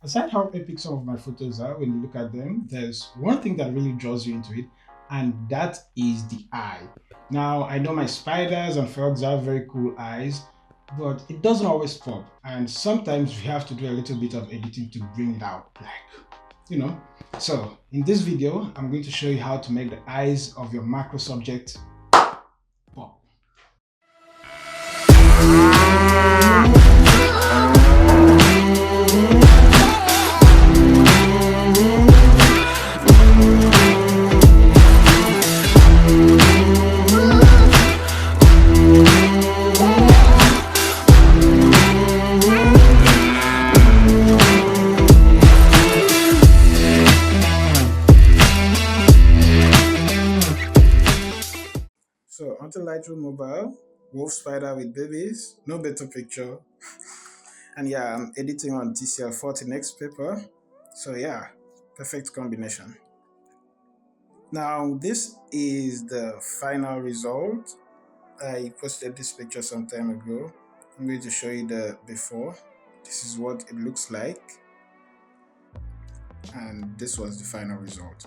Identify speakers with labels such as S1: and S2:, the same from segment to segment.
S1: Aside how epic some of my photos are when you look at them, there's one thing that really draws you into it, and that is the eye. Now, I know my spiders and frogs have very cool eyes, but it doesn't always pop, and sometimes we have to do a little bit of editing to bring it out, you know. So, in this video, I'm going to show you how to make the eyes of your macro subject pop. So onto Lightroom Mobile, wolf spider with babies, no better picture. And yeah, I'm editing on TCL40 NXTPAPER. So yeah, perfect combination. Now this is the final result. I posted this picture some time ago. I'm going to show you the before. This is what it looks like. And this was the final result.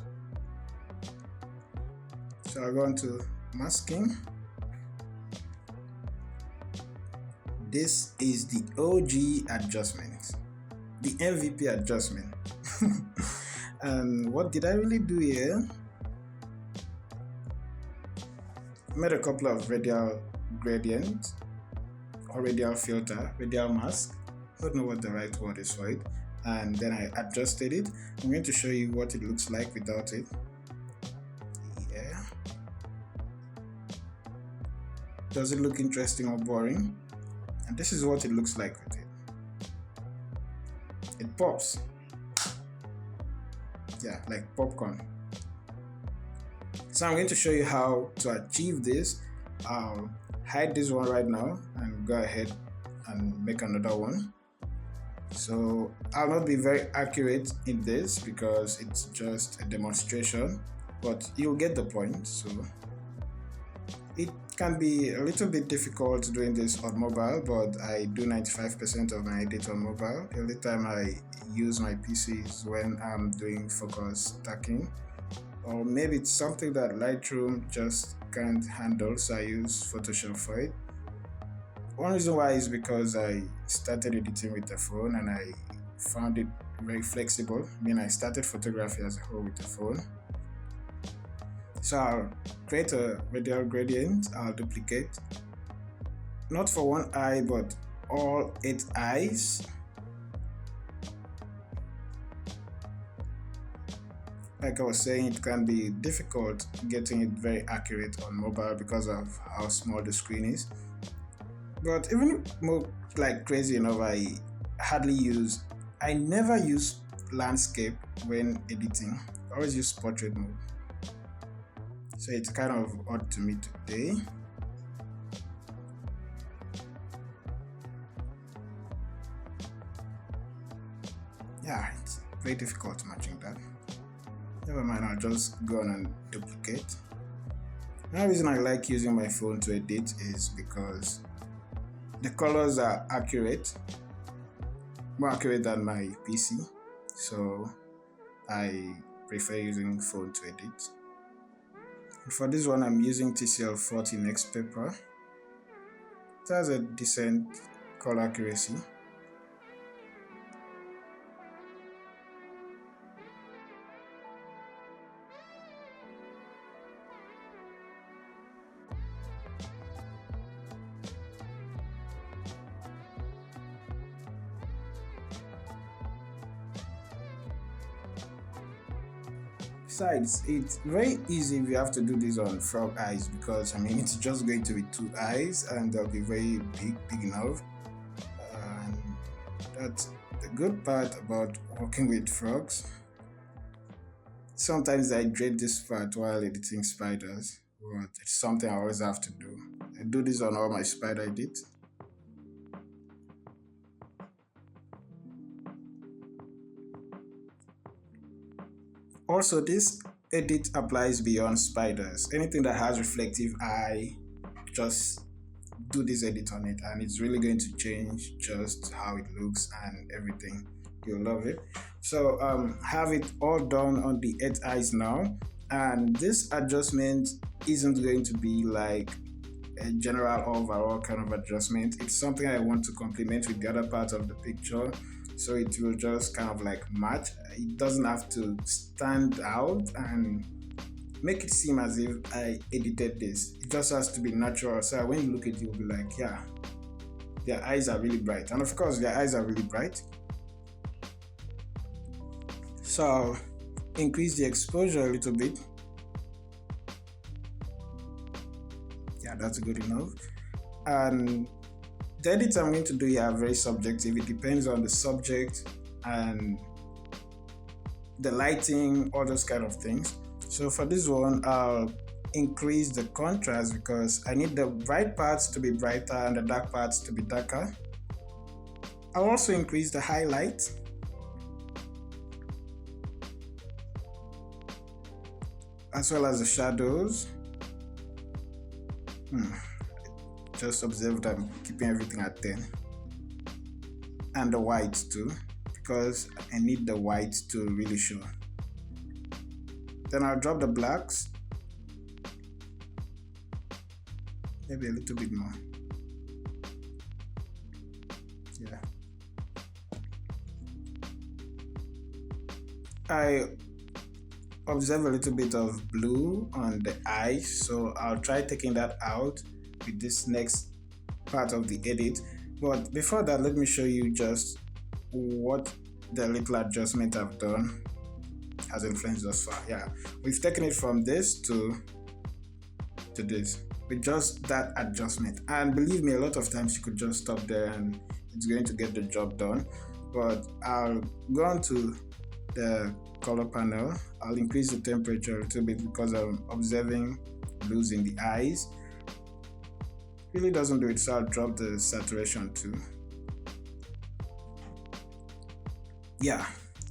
S1: So I'll go on to masking. This is the OG adjustment, the MVP adjustment. And what did I really do here? Made a couple of radial gradient or radial filter, radial mask. I don't know what the right word is for it. And then I adjusted it. I'm going to show you what it looks like without it. Yeah. Does it look interesting or boring? And this is what it looks like with it. It pops. Yeah, like popcorn. So I'm going to show you how to achieve this. I'll hide this one right now and go ahead and make another one. So I'll not be very accurate in this because it's just a demonstration, but you'll get the point. So it can be a little bit difficult doing this on mobile, but I do 95% of my edit on mobile. The only time I use my PC is when I'm doing focus stacking, or maybe it's something that Lightroom just can't handle, so I use Photoshop for it. One reason why is because I started editing with the phone and I found it very flexible. I mean, I started photography as a whole with the phone. So I'll create a radial gradient, I'll duplicate, not for one eye, but all 8 eyes. Like I was saying, it can be difficult getting it very accurate on mobile because of how small the screen is. But even more like crazy enough, I never use landscape when editing. I always use portrait mode. So it's kind of odd to me today. Yeah, it's very difficult matching that. Never mind, I'll just go on and duplicate. Another reason I like using my phone to edit is because the colors are accurate, more accurate than my PC. So I prefer using phone to edit. For this one, I'm using TCL40 NXTPAPER. It has a decent color accuracy. Besides, it's very easy if you have to do this on frog eyes, because I mean it's just going to be 2 eyes and they'll be very big enough. And that's the good part about working with frogs. Sometimes I dread this part while editing spiders, but it's something I always have to do. I do this on all my spider edits. Also, this edit applies beyond spiders. Anything that has reflective eye, just do this edit on it and it's really going to change just how it looks and everything. You'll love it. So have it all done on the 8 eyes now. And this adjustment isn't going to be like a general overall kind of adjustment. It's something I want to complement with the other part of the picture. So it will just kind of like match. It doesn't have to stand out and make it seem as if I edited this. It just has to be natural. So when you look at it, you'll be like, yeah, their eyes are really bright. And of course, their eyes are really bright. So I'll increase the exposure a little bit. Yeah, that's good enough. And the edits I'm going to do here are very subjective. It depends on the subject and the lighting, all those kind of things. So for this one, I'll increase the contrast because I need the bright parts to be brighter and the dark parts to be darker. I'll also increase the highlight. As well as the shadows. Just observe that I'm keeping everything at 10. And the whites too, because I need the whites to really show. Then I'll drop the blacks. Maybe a little bit more. Yeah. I observe a little bit of blue on the eyes, so I'll try taking that out with this next part of the edit. But before that, let me show you just what the little adjustment I've done has influenced thus far. Yeah, we've taken it from this to this with just that adjustment, and believe me, a lot of times you could just stop there and it's going to get the job done. But I'll go on to the color panel. I'll increase the temperature a little bit because I'm observing blues in the eyes. Really doesn't do it, so I'll drop the saturation too. Yeah,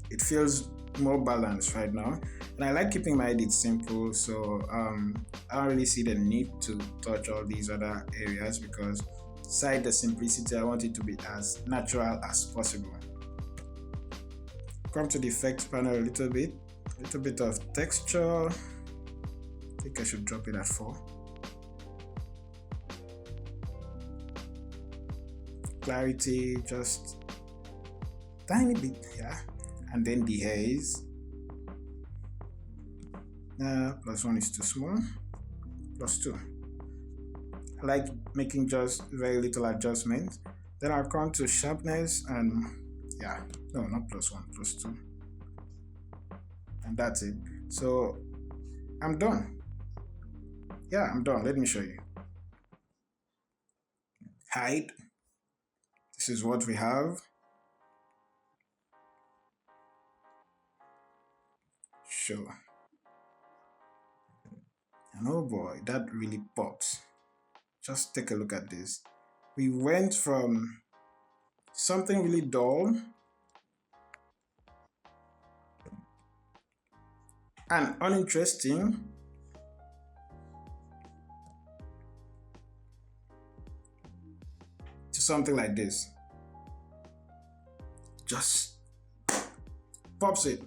S1: it feels more balanced right now, and I like keeping my edits simple, so I don't really see the need to touch all these other areas because aside the simplicity, I want it to be as natural as possible. Come to the effects panel a little bit of texture. I think I should drop it at 4. Clarity, just tiny bit, yeah. And then the haze. +1 is too small. +2. I like making just very little adjustments. Then I'll come to sharpness and yeah, no, not +1, +2. And that's it. So I'm done. Yeah, I'm done. Let me show you. Hide. This is what we have. Show. And oh boy, that really pops. Just take a look at this. We went from something really dull and uninteresting to something like this. Just pops it.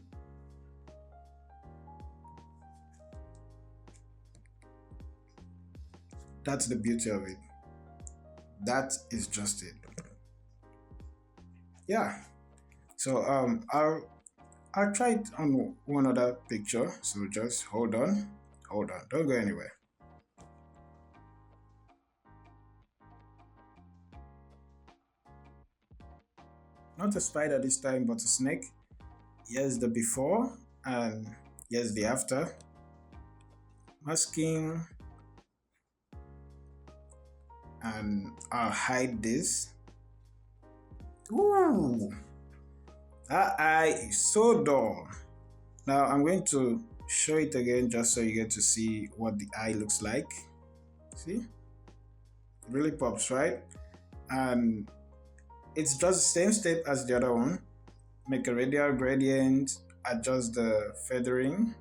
S1: That's the beauty of it. That is just it. Yeah. So I'll try it on one other picture. So just hold on, don't go anywhere. Not a spider this time, but a snake. Here's the before and here's the after. Masking. And I'll hide this. Ooh, that eye is so dull. Now I'm going to show it again just so you get to see what the eye looks like. See? It really pops, right? And it's just the same step as the other one. Make a radial gradient, adjust the feathering.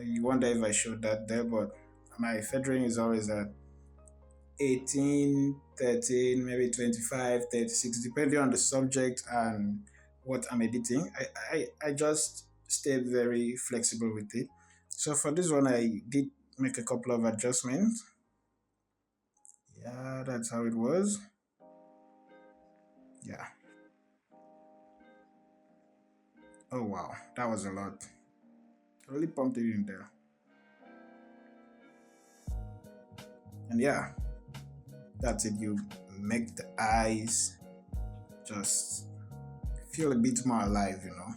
S1: You wonder if I showed that there, but my feathering is always at 18, 13, maybe 25, 36, depending on the subject and what I'm editing. I just stay very flexible with it. So for this one, I did make a couple of adjustments. Yeah, that's how it was. Yeah. Oh wow, that was a lot. Really pumped it in there. And yeah, that's it. You make the eyes just feel a bit more alive, you know.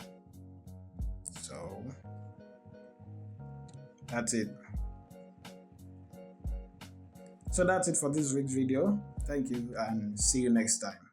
S1: So that's it. So that's it for this week's video. Thank you and see you next time.